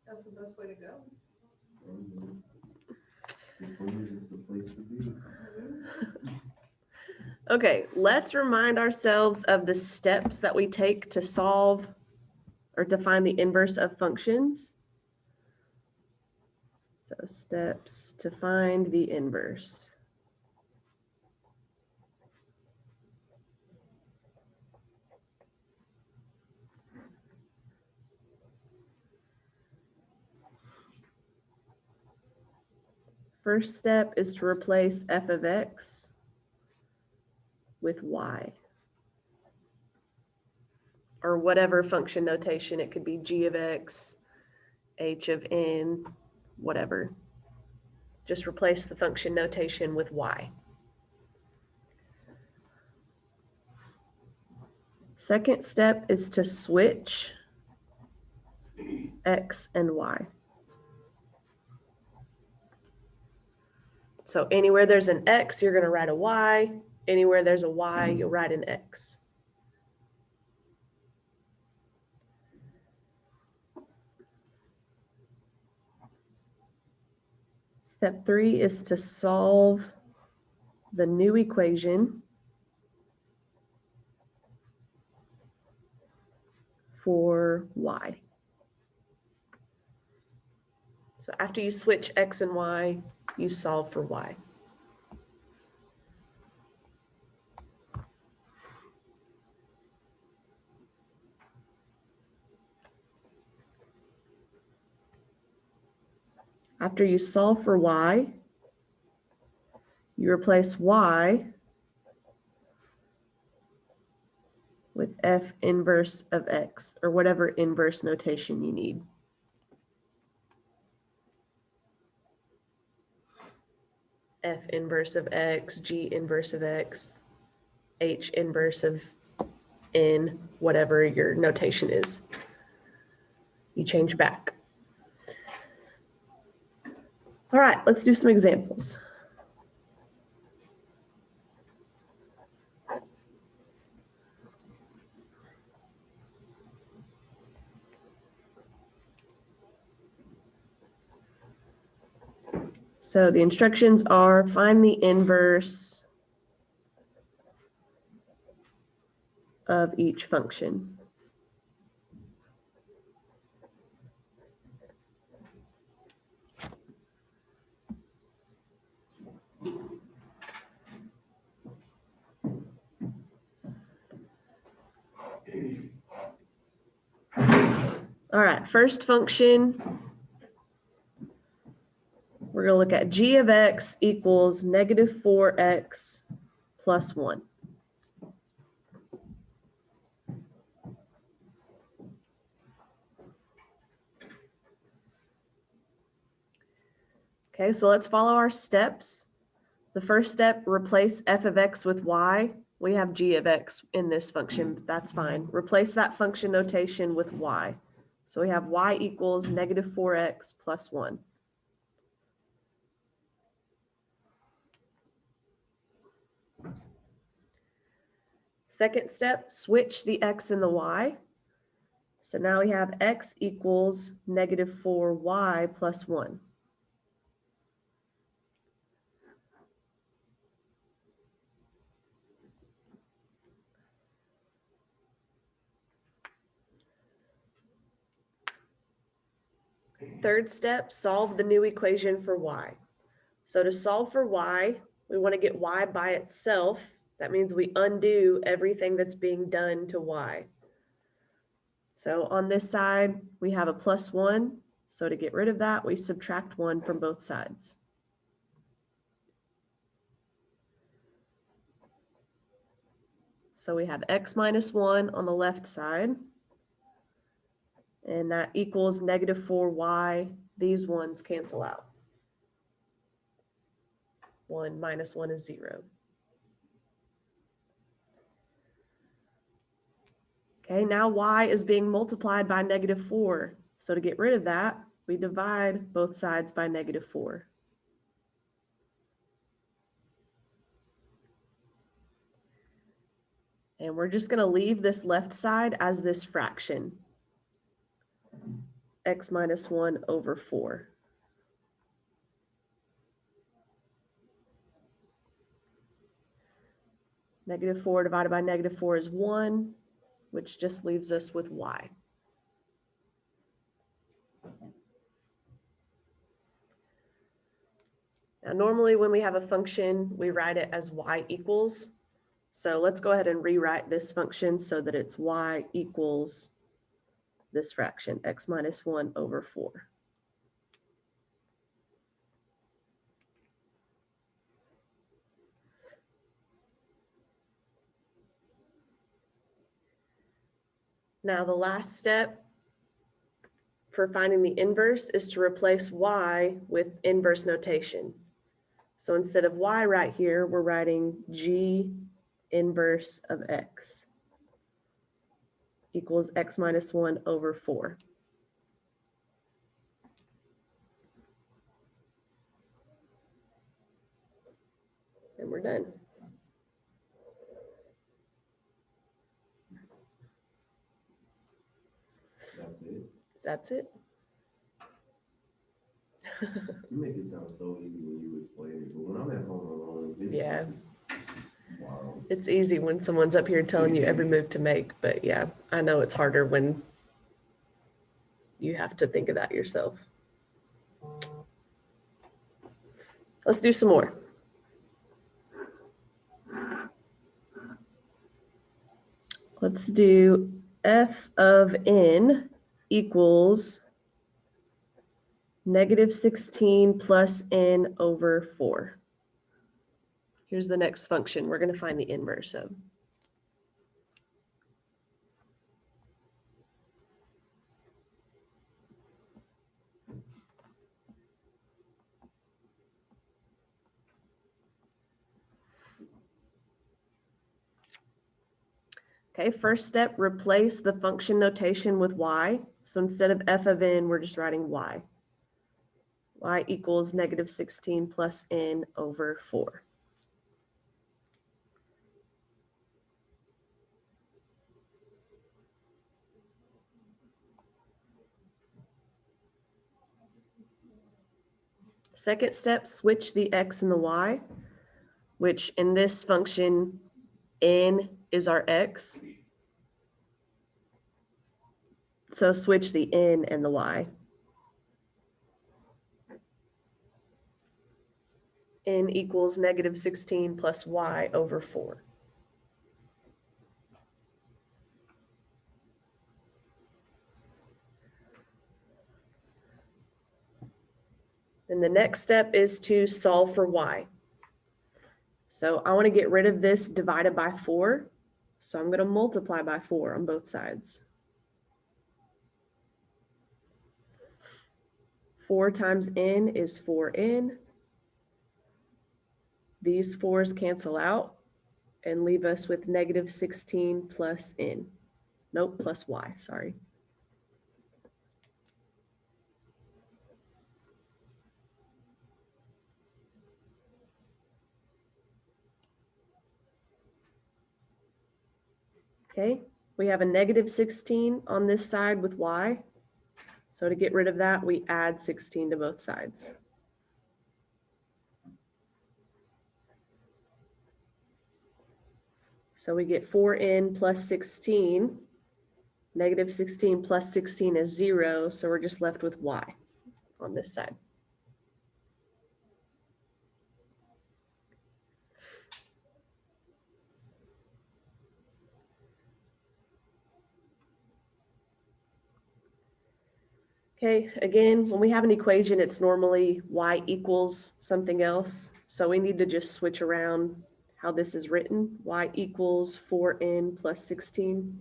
That's the best way to go. Okay, let's remind ourselves of the steps that we take to solve or to find the inverse of functions. So steps to find the inverse. First step is to replace f of x with y, or whatever function notation. It could be g of x, h of n, whatever. Just replace the function notation with y. Second step is to switch x and y. So anywhere there's an x, you're going to write a y. Anywhere there's a y, you'll write an x. Step 3 is to solve the new equation for y. So after you switch x and y, you solve for y. After you solve for y, you replace y with f inverse of x, or whatever inverse notation you need. F inverse of x, g inverse of x, h inverse of n, whatever your notation is. You change back. All right, let's do some examples. So the instructions are find the inverse of each function. All right, first function, we're going to look at g of x equals negative 4x plus 1. Okay, so let's follow our steps. The first step, replace f of x with y. We have g of x in this function, that's fine. Replace that function notation with y. So we have y equals negative 4x plus 1. Second step, switch the x and the y. So now we have x equals negative 4y plus 1. Third step, solve the new equation for y. So to solve for y, we want to get y by itself. That means we undo everything that's being done to y. So on this side, we have a plus 1. So to get rid of that, we subtract 1 from both sides. So we have x minus 1 on the left side. And that equals negative 4y. These ones cancel out. 1 minus 1 is 0. Okay, now y is being multiplied by negative 4. So to get rid of that, we divide both sides by negative 4. And we're just going to leave this left side as this fraction. x minus 1 over 4. Negative 4 divided by negative 4 is 1, which just leaves us with y. Now, normally when we have a function, we write it as y equals. So let's go ahead and rewrite this function so that it's y equals this fraction, x minus 1 over 4. Now, the last step for finding the inverse is to replace y with inverse notation. So instead of y right here, we're writing g inverse of x equals x minus 1 over 4. And we're done. That's it. That's it. You make it sound so easy when you explain it, but when I'm at home alone, it's Yeah. wow. It's easy when someone's up here telling you every move to make, but yeah, I know it's harder when you have to think of that yourself. Let's do some more. Let's do f of n equals negative 16 plus n over 4. Here's the next function we're going to find the inverse of. Okay, first step, replace the function notation with y. So instead of f of n, we're just writing y. Y equals negative 16 plus n over 4. Second step, switch the x and the y, which in this function, n is our x. So switch the n and the y. N equals negative 16 plus y over 4. And the next step is to solve for y. So I want to get rid of this divided by 4. So I'm going to multiply by 4 on both sides. 4 times n is 4n. These 4's cancel out and leave us with negative 16 plus n. Nope, plus y, sorry. Okay, we have a negative 16 on this side with y. So to get rid of that, we add 16 to both sides. So we get 4n plus 16. Negative 16 plus 16 is 0, so we're just left with y on this side. Okay, again, when we have an equation, it's normally y equals something else. So we need to just switch around how this is written. Y equals 4n plus 16.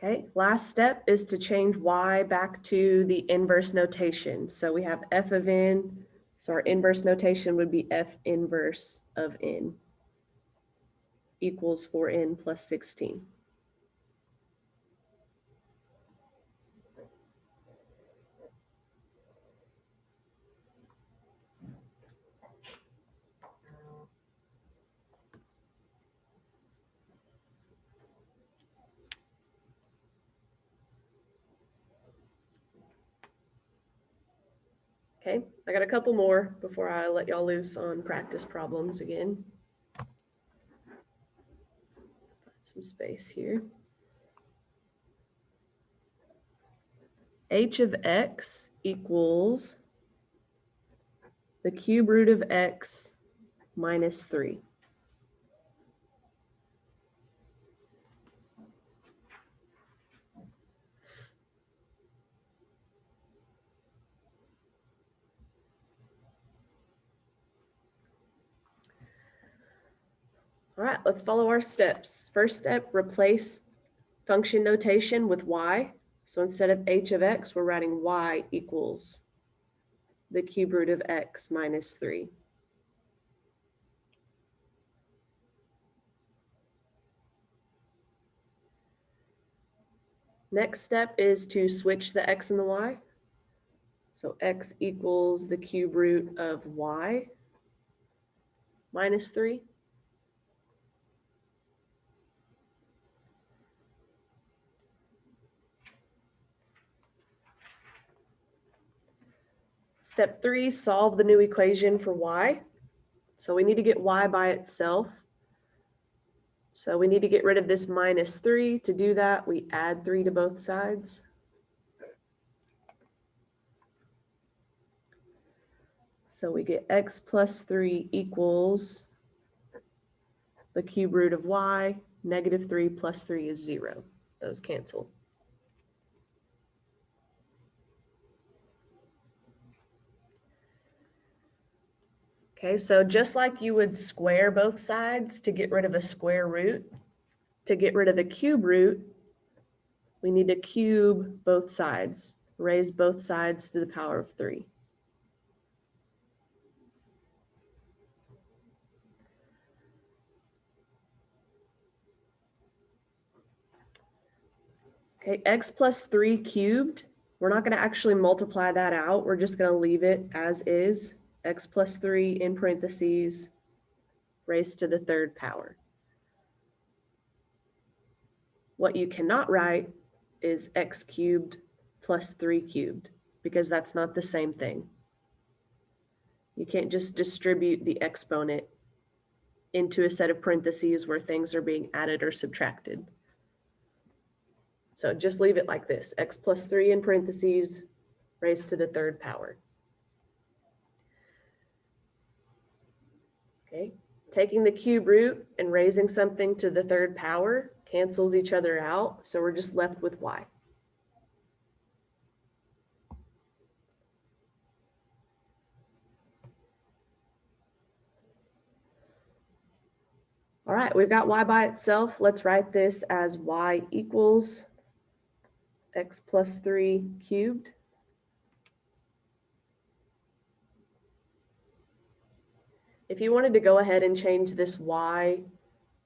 Okay, last step is to change y back to the inverse notation. So we have f of n, so our inverse notation would be f inverse of n equals 4n plus 16. Okay, I got a couple more before I let y'all loose on practice problems again. Some space here. H of x equals the cube root of x minus 3. All right, let's follow our steps. First step, replace function notation with y. So instead of h of x, we're writing y equals the cube root of x minus 3. Next step is to switch the x and the y. So x equals the cube root of y minus 3. Step 3, solve the new equation for y. So we need to get y by itself. So we need to get rid of this minus 3. To do that, we add 3 to both sides. So we get x plus 3 equals the cube root of y. Negative 3 plus 3 is 0. Those cancel. Okay, so just like you would square both sides to get rid of a square root, to get rid of the cube root, we need to cube both sides, raise both sides to the power of 3. Okay, x plus 3 cubed, we're not going to actually multiply that out. We're just going to leave it as is, x plus 3 in parentheses, raised to the third power. What you cannot write is x cubed plus 3 cubed, because that's not the same thing. You can't just distribute the exponent into a set of parentheses where things are being added or subtracted. So just leave it like this, x plus 3 in parentheses, raised to the third power. Okay, taking the cube root and raising something to the third power cancels each other out, so we're just left with y. All right, we've got y by itself. Let's write this as y equals x plus 3 cubed. If you wanted to go ahead and change this y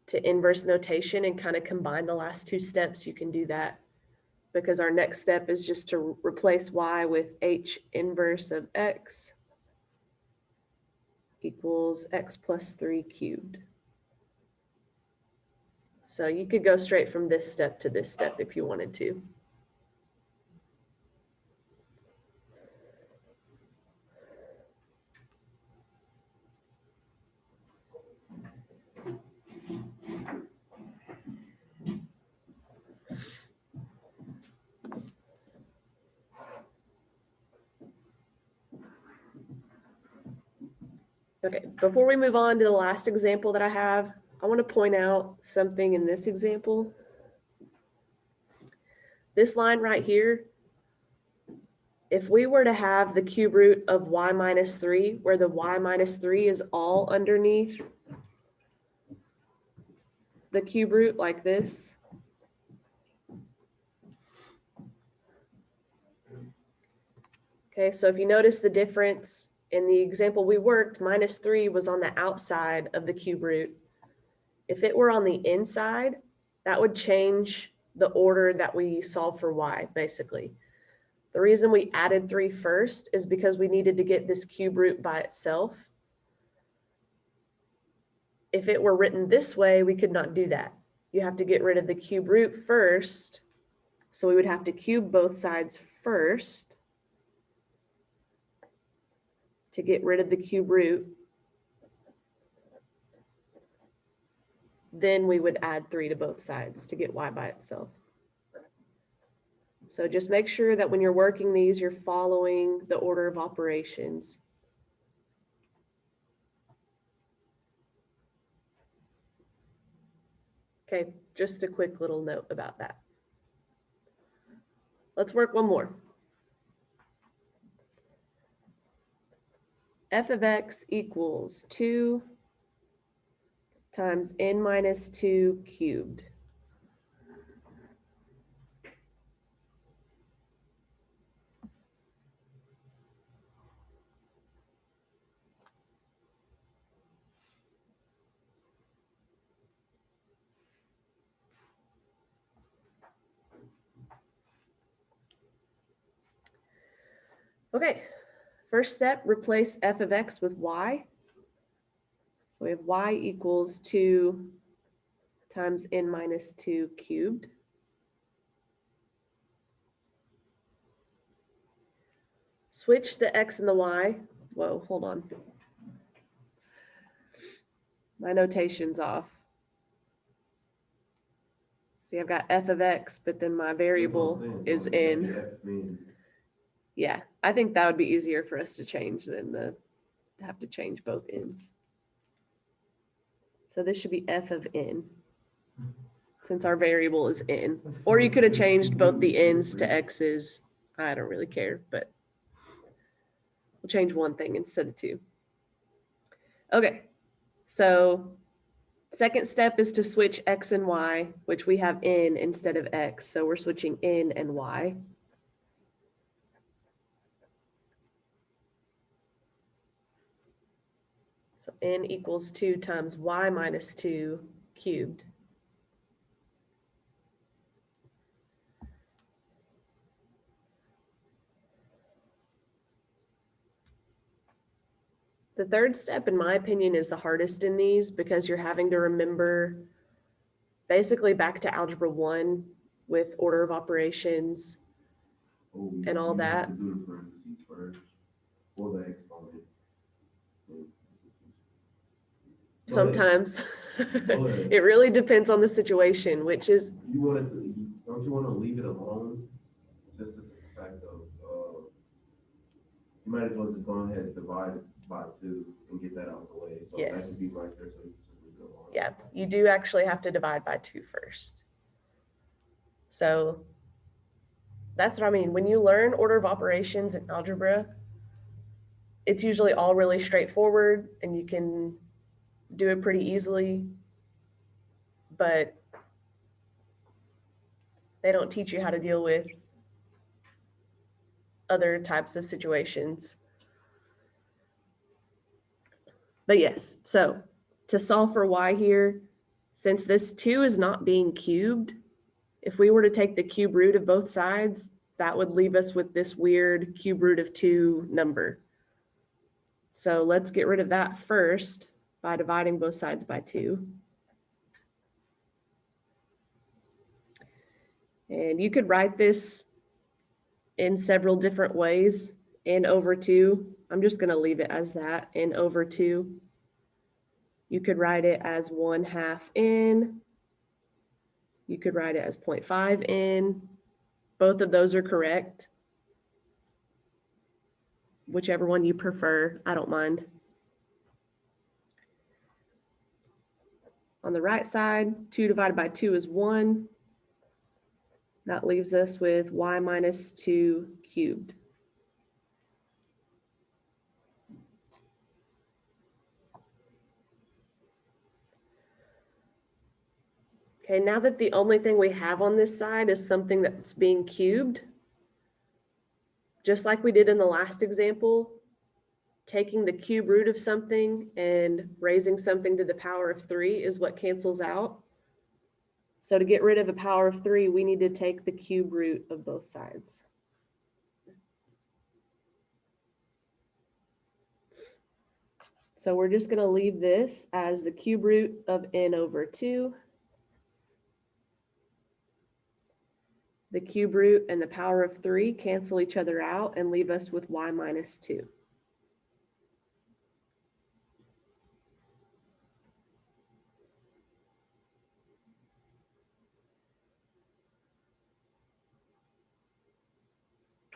to inverse notation and kind of combine the last two steps, you can do that, because our next step is just to replace y with h inverse of x equals x plus 3 cubed. So you could go straight from this step to this step if you wanted to. Okay, before we move on to the last example that I have, I want to point out something in this example. This line right here, if we were to have the cube root of y minus 3, where the y minus 3 is all underneath the cube root like this, okay, so if you notice the difference in the example we worked, minus 3 was on the outside of the cube root. If it were on the inside, that would change the order that we solve for y, basically. The reason we added 3 first is because we needed to get this cube root by itself. If it were written this way, we could not do that. You have to get rid of the cube root first. So we would have to cube both sides first. to get rid of the cube root, then we would add 3 to both sides to get y by itself. So just make sure that when you're working these, you're following the order of operations. Okay, just a quick little note about that. Let's work one more. F of x equals 2 times n minus 2 cubed. Okay, first step, replace f of x with y. So we have y equals 2 times n minus 2 cubed. Switch the x and the y. Whoa, hold on. My notation's off. See, I've got f of x, but then my variable is n. Yeah, I think that would be easier for us to change than to have to change both n's. So this should be f of n, since our variable is n. Or you could have changed both the n's to x's. I don't really care, but we'll change one thing instead of 2. Okay, so second step is to switch x and y, which we have n instead of x. So we're switching n and y. So n equals 2 times y minus 2 cubed. The third step, in my opinion, is the hardest in these because you're having to remember basically back to algebra 1 with order of operations and all that. Do the parentheses first, or the exponent. Sometimes it really depends on the situation, which is Don't you want to leave it alone? Just as a fact of you might as well just go ahead and divide it by 2 and get that out of the way. So that could be right there, so you just leave it alone. Yeah, you do actually have to divide by 2 first. So that's what I mean. When you learn order of operations in algebra, it's usually all really straightforward and you can do it pretty easily, but they don't teach you how to deal with other types of situations. But yes, so to solve for y here, since this 2 is not being cubed, if we were to take the cube root of both sides, that would leave us with this weird cube root of 2 number. So let's get rid of that first by dividing both sides by 2. And you could write this in several different ways. N over 2. I'm just going to leave it as that, n over 2. You could write it as 1/2 n. You could write it as 0.5 n. Both of those are correct. Whichever one you prefer, I don't mind. On the right side, 2 divided by 2 is 1. That leaves us with y minus 2 cubed. Okay, now that the only thing we have on this side is something that's being cubed, just like we did in the last example, taking the cube root of something and raising something to the power of 3 is what cancels out. So to get rid of a power of 3, we need to take the cube root of both sides. So we're just going to leave this as the cube root of n over 2. The cube root and the power of 3 cancel each other out and leave us with y minus 2.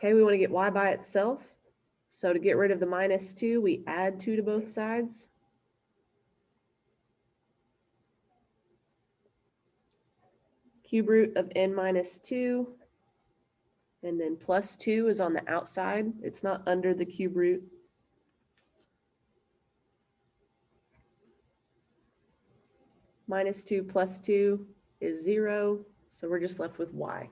Okay, we want to get y by itself. So to get rid of the minus 2, we add 2 to both sides. Cube root of n minus 2. And then plus 2 is on the outside. It's not under the cube root. Minus 2 plus 2 is 0. So we're just left with y.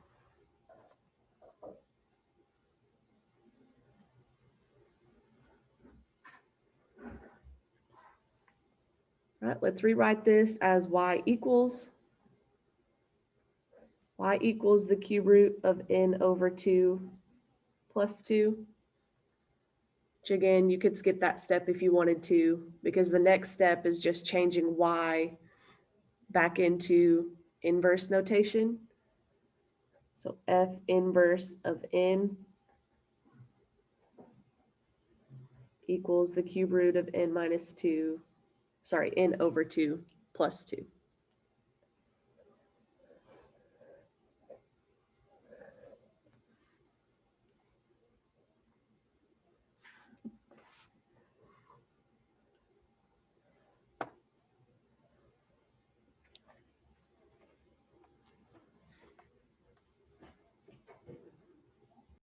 All right, let's rewrite this as y equals the cube root of n over 2 plus 2. Which again, you could skip that step if you wanted to, because the next step is just changing y back into inverse notation. So f inverse of n equals the cube root of n minus 2, sorry, n over 2 plus 2.